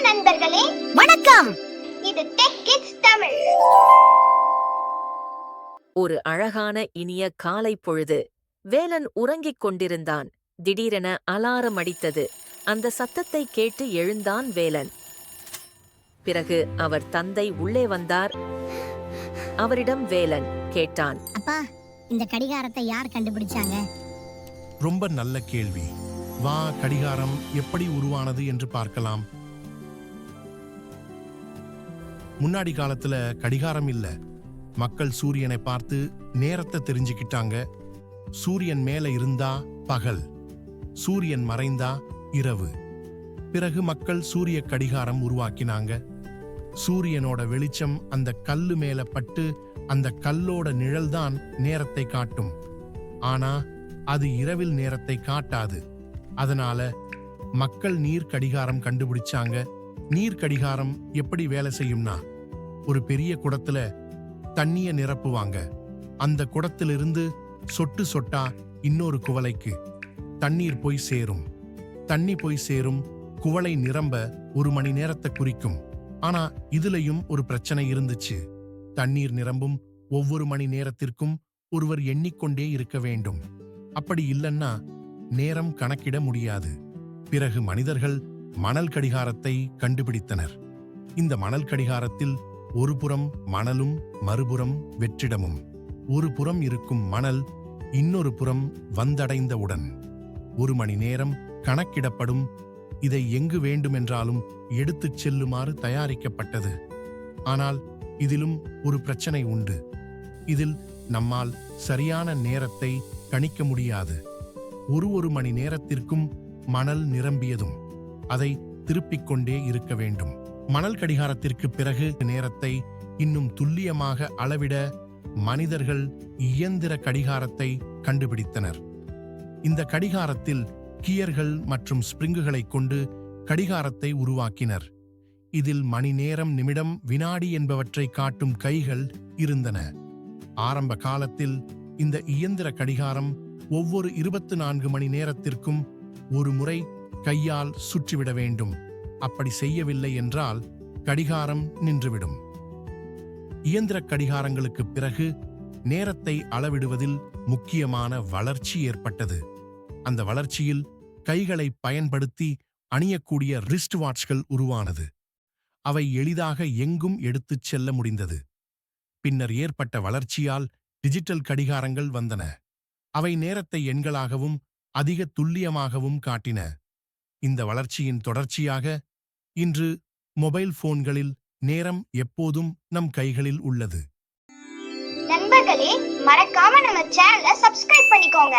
நண்பர்களே, வணக்கம். இது டெக் கிட்ஸ் தமிழ். ஒரு அழகான இனிய காலை பொழுது. வேலன் உறங்கிக் கொண்டிருந்தான். திடீரென அலாரம் அடித்தது. அந்த சத்தத்தை கேட்டு எழுந்தான் வேலன். பிறகு அவர் தந்தை உள்ளே வந்தார். அவரிடம் வேலன் கேட்டான், அப்பா, இந்த கடிகாரத்தை யார் கண்டுபிடிச்சாங்க? ரொம்ப நல்ல கேள்வி. வா, கடிகாரம் எப்படி உருவானது என்று பார்க்கலாம். முன்னாடி காலத்துல கடிகாரம் இல்ல. மக்கள் சூரியனை பார்த்து நேரத்தை தெரிஞ்சுக்கிட்டாங்க. சூரியன் மேல இருந்தா பகல், சூரியன் மறைந்தா இரவு. பிறகு மக்கள் சூரிய கடிகாரம் உருவாக்கினாங்க. சூரியனோட வெளிச்சம் அந்த கல்லு மேல பட்டு அந்த கல்லோட நிழல்தான் நேரத்தை காட்டும். ஆனா அது இரவில் நேரத்தை காட்டாது. அதனால மக்கள் நீர் கடிகாரம் கண்டுபிடிச்சாங்க. நீர் கடிகாரம் எப்படி வேலை செய்யும்னா, ஒரு பெரிய குடத்துல தண்ணிய நிரப்புவாங்க. அந்த குடத்திலிருந்து சொட்டு சொட்டா இன்னொரு குவளைக்கு தண்ணீர் போய் சேரும். தண்ணி போய் சேரும் குவளை நிரம்ப 1 மணி நேரத்தை குறிக்கும். ஆனா இதுலயும் ஒரு பிரச்சனை இருந்துச்சு. தண்ணீர் நிரம்பும் ஒவ்வொரு மணி நேரத்திற்கும் ஒருவர் எண்ணிக்கொண்டே இருக்க வேண்டும். அப்படி இல்லைன்னா நேரம் கணக்கிட முடியாது. பிறகு மனிதர்கள் மணல் கடிகாரத்தை கண்டுபிடித்தனர். இந்த மணல் கடிகாரத்தில் ஒரு புறம் மணலும் மறுபுறம் வெற்றிடமும். ஒரு புறம் இருக்கும் மணல் இன்னொரு புறம் வந்தடைந்தவுடன் 1 மணி நேரம் கணக்கிடப்படும். இதை எங்கு வேண்டுமென்றாலும் எடுத்துச் செல்லுமாறு தயாரிக்கப்பட்டது. ஆனால் இதிலும் ஒரு பிரச்சனை உண்டு. இதில் நம்மால் சரியான நேரத்தை கணிக்க முடியாது. ஒரு மணி நேரத்திற்கும் மணல் நிரம்பியதும் அதை திருப்பிக் கொண்டே இருக்க வேண்டும். மணல் கடிகாரத்திற்கு பிறகு நேரத்தை இன்னும் துல்லியமாக அளவிட மனிதர்கள் இயந்திர கடிகாரத்தை கண்டுபிடித்தனர். இந்த கடிகாரத்தில் கியர்கள் மற்றும் ஸ்பிரிங்குகளை கொண்டு கடிகாரத்தை உருவாக்கினர். இதில் மணி நேரம், நிமிடம், வினாடி என்பவற்றை காட்டும் கைகள் இருந்தன. ஆரம்ப காலத்தில் இந்த இயந்திர கடிகாரம் ஒவ்வொரு 24 மணி நேரத்திற்கும் ஒரு முறை கையால் சுற்றிவிட வேண்டும். அப்படி செய்யவில்லை என்றால் கடிகாரம் நின்றுவிடும். இயந்திர கடிகாரங்களுக்கு பிறகு நேரத்தை அளவிடுவதில் முக்கியமான வளர்ச்சி ஏற்பட்டது. அந்த வளர்ச்சியில் கைகளை பயன்படுத்தி அணியக்கூடிய ரிஸ்ட் வாட்ச்கள் உருவானது. அவை எளிதாக எங்கும் எடுத்துச் செல்ல முடிந்தது. பின்னர் ஏற்பட்ட வளர்ச்சியால் டிஜிட்டல் கடிகாரங்கள் வந்தன. அவை நேரத்தை எண்களாகவும் அதிக துல்லியமாகவும் காட்டின. இந்த வளர்ச்சியின் தொடர்ச்சியாக இன்று மொபைல் போன்களில் நேரம் எப்போதும் நம் கைகளில் உள்ளது. நண்பர்களே, மறக்காம நம்ம சேனலை சப்ஸ்கிரைப் பண்ணிக்கோங்க.